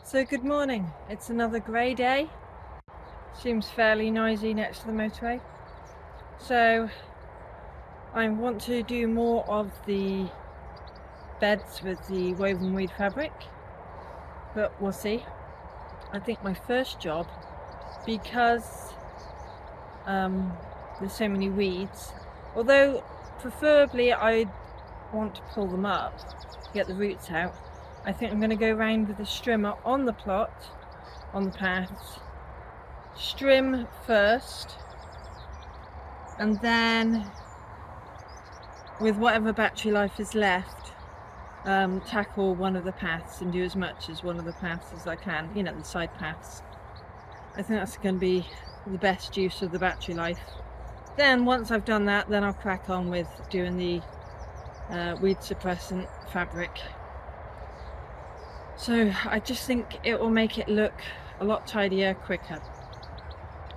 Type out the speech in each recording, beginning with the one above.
So good morning. It's another grey day. Seems fairly noisy next to the motorway. So I want to do more of the beds with the woven weed fabric, but we'll see. I think my first job, because there's so many weeds, although preferably I want to pull them up to get the roots out, I think I'm going to go around with a strimmer on the plot, on the paths, strim first, and then with whatever battery life is left, tackle one of the paths and do as much as one of the paths as I can, the side paths. I think that's going to be the best use of the battery life. Then once I've done that, then I'll crack on with doing the weed suppressant fabric. So I just think it will make it look a lot tidier quicker,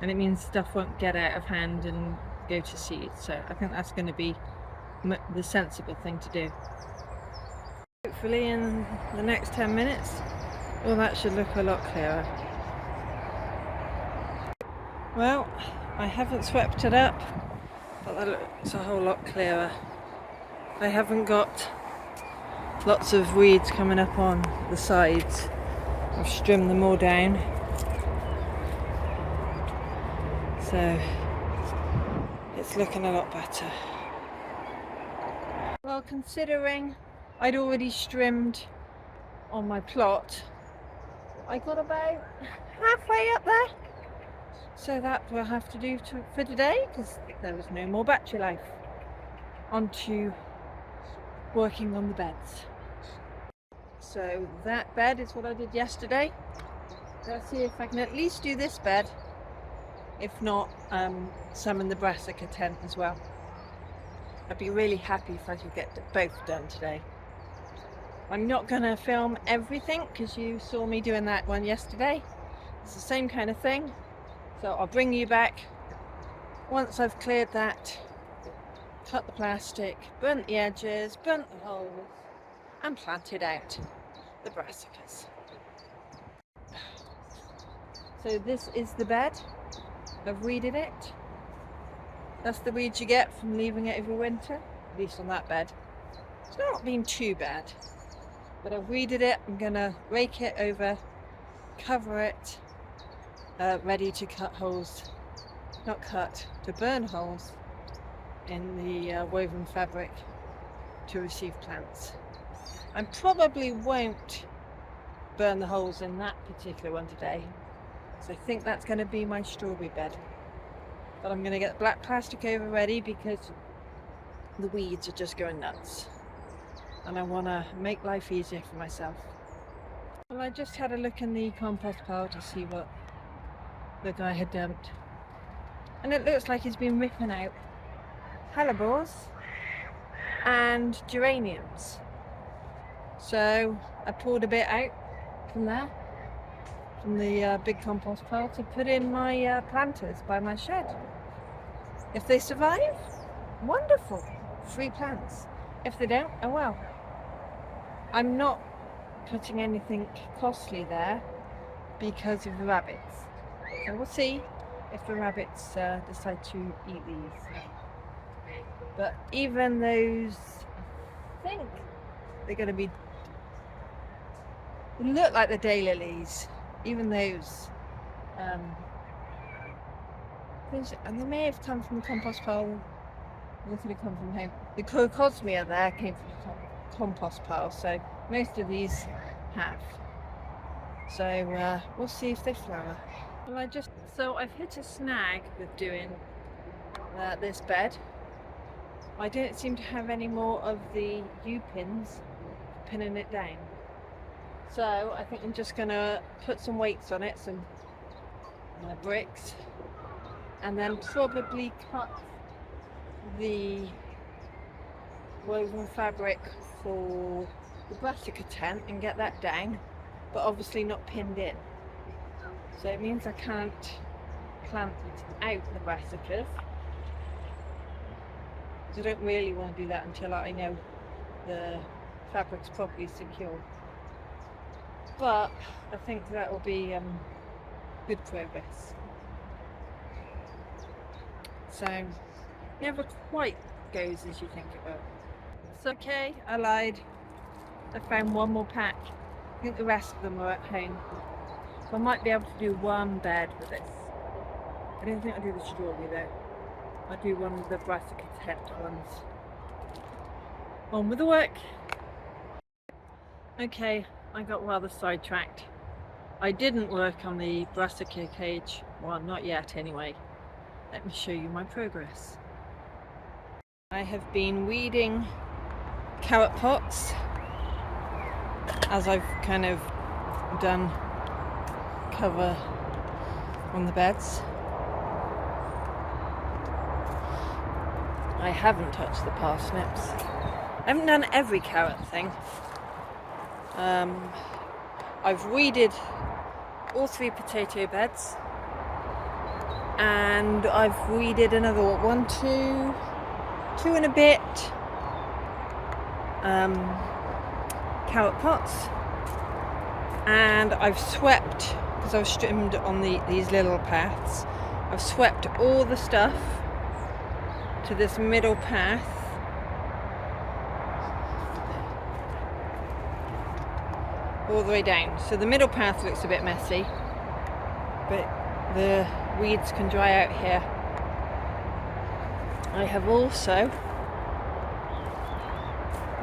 and it means stuff won't get out of hand and go to seed. So I think that's going to be the sensible thing to do. Hopefully in the next 10 minutes, well, that should look a lot clearer. Well, I haven't swept it up, but that looks a whole lot clearer. I haven't got lots of weeds coming up on the sides. I've trimmed them all down. So it's looking a lot better. Well, considering I'd already trimmed on my plot, I got about halfway up there. So that will have to do for today, because there was no more battery life. On to working on the beds. So that bed is what I did yesterday. Let's see if I can at least do this bed. If not, summon the brassica tent as well. I'd be really happy if I could get both done today. I'm not going to film everything because you saw me doing that one yesterday. It's the same kind of thing. So I'll bring you back once I've cleared that, cut the plastic, burnt the edges, burnt the holes, and planted out the brassicas. So this is the bed. I've weeded it. That's the weeds you get from leaving it over winter, at least on that bed. It's not been too bad, but I've weeded it. I'm gonna rake it over, cover it, ready to cut holes, to burn holes in the woven fabric to receive plants. I probably won't burn the holes in that particular one today, so I think that's going to be my strawberry bed. But I'm going to get the black plastic over ready because the weeds are just going nuts, and I want to make life easier for myself. Well, I just had a look in the compost pile to see what the guy had dumped, and it looks like he's been ripping out hellebores and geraniums. So I poured a bit out from there, from the big compost pile, to put in my planters by my shed. If they survive, wonderful, free plants. If they don't, oh well. I'm not putting anything costly there because of the rabbits. So we'll see if the rabbits decide to eat these. But even those, I think they're going to be, they look like the daylilies. Even those, and they may have come from the compost pile. They could have come from home. The Crocosmia there came from the compost pile, so most of these have. So we'll see if they flower. Well, so I've hit a snag with doing this bed. I don't seem to have any more of the U-pins pinning it down. So I think I'm just going to put some weights on it, some bricks, and then probably cut the woven fabric for the brassica tent and get that down, but obviously not pinned in. So it means I can't plant out the brassicas. I don't really want to do that until I know the fabric's properly secure. but I think that will be good progress. So never quite goes as you think it will. It's okay, I lied. I found one more pack. I think the rest of them are at home. So I might be able to do one bed with this. I don't think I'll do the strawberry though. I'll do one of the brassica tent ones. On with the work. Okay, I got rather sidetracked. I didn't work on the brassica cage. Well, not yet anyway. Let me show you my progress. I have been weeding carrot pots as I've kind of done cover on the beds. I haven't touched the parsnips. I haven't done every carrot thing. I've weeded all 3 potato beds, and I've weeded another two and a bit carrot pots, and I've swept, because I've trimmed on these little paths, I've swept all the stuff to this middle path. All the way down. So the middle path looks a bit messy, but the weeds can dry out here. I have also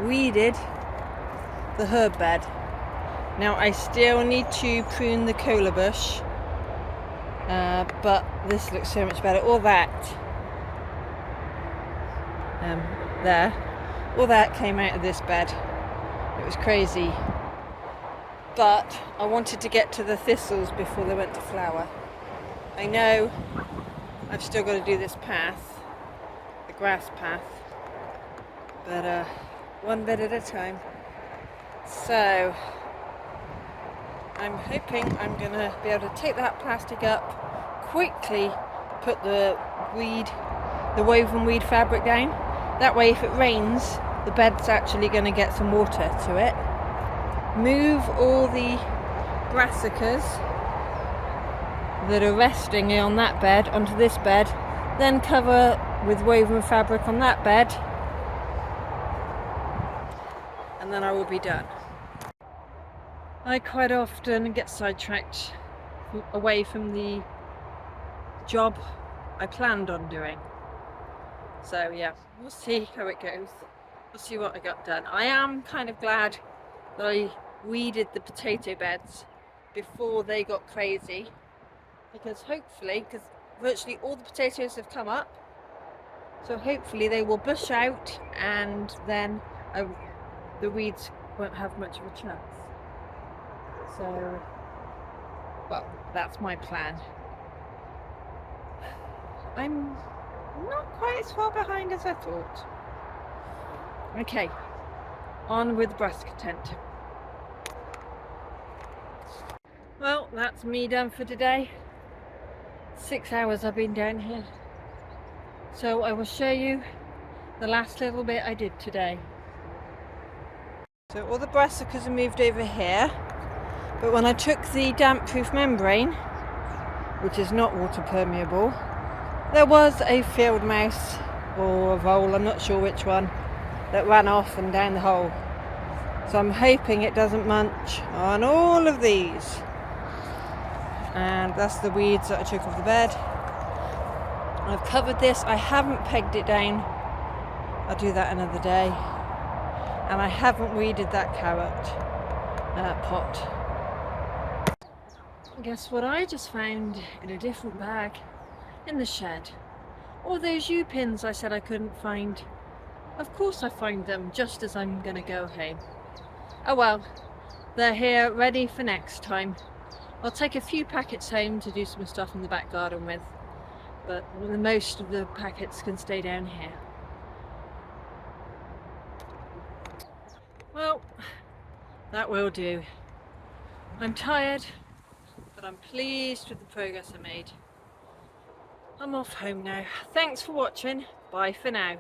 weeded the herb bed. Now I still need to prune the cola bush, but this looks so much better. All that there, all that came out of this bed. It was crazy. But I wanted to get to the thistles before they went to flower. I know I've still got to do this path, the grass path, but one bit at a time. So I'm hoping I'm going to be able to take that plastic up, quickly put the woven weed fabric down. That way if it rains, the bed's actually going to get some water to it. Move all the brassicas that are resting on that bed onto this bed, then cover with woven fabric on that bed, and then I will be done. I quite often get sidetracked away from the job I planned on doing. So yeah, we'll see how it goes. We'll see what I got done. I am kind of glad that I weeded the potato beds before they got crazy, because virtually all the potatoes have come up, so hopefully they will bush out, and then the weeds won't have much of a chance. So, well, that's my plan. I'm not quite as far behind as I thought. Okay, on with the brassica tent. Well, that's me done for today. 6 hours I've been down here. So I will show you the last little bit I did today. So all the brassicas are moved over here, but when I took the damp proof membrane, which is not water permeable, there was a field mouse or a vole, I'm not sure which one, that ran off and down the hole. So I'm hoping it doesn't munch on all of these. And that's the weeds that I took off the bed. I've covered this. I haven't pegged it down. I'll do that another day. And I haven't weeded that carrot pot. Guess what I just found in a different bag in the shed? All those U-pins I said I couldn't find. Of course I find them just as I'm gonna go home. Oh well, they're here ready for next time. I'll take a few packets home to do some stuff in the back garden with, but the most of the packets can stay down here. Well, that will do. I'm tired, but I'm pleased with the progress I made. I'm off home now. Thanks for watching. Bye for now.